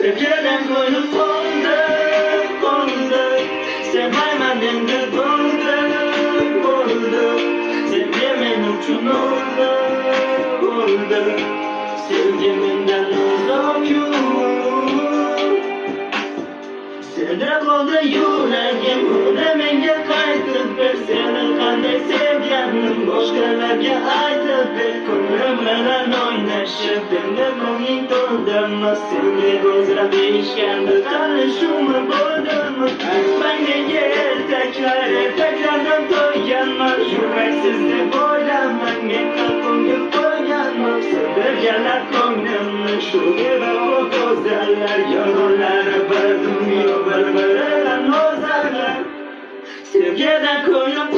Sevgiden koyup oldu, oldu. Sevmem endi oldu, oldu. Sevgimin uçun oldu, oldu. Sevgiminden uzak yol. Seni oldu yüreğim, ölemenge kaytıp bir senin kanday sevgilim. Başkalarga aytıp bir ko'nglim bilan o'ynashib benim ko'ngling to'ldirmi? Senga ko'zlab eshitganda tanishuvmi bo'ldimi? Menga ertaklardan to'yganman, yuraksiz deb o'ylaman, men qalbimga qo'yganman. Sevdirganlar ko'nglimni shu edi o go'zallar, yolg'onlari bir dunyo bir-biridan o'zarlar. Sevgidan ko'nglim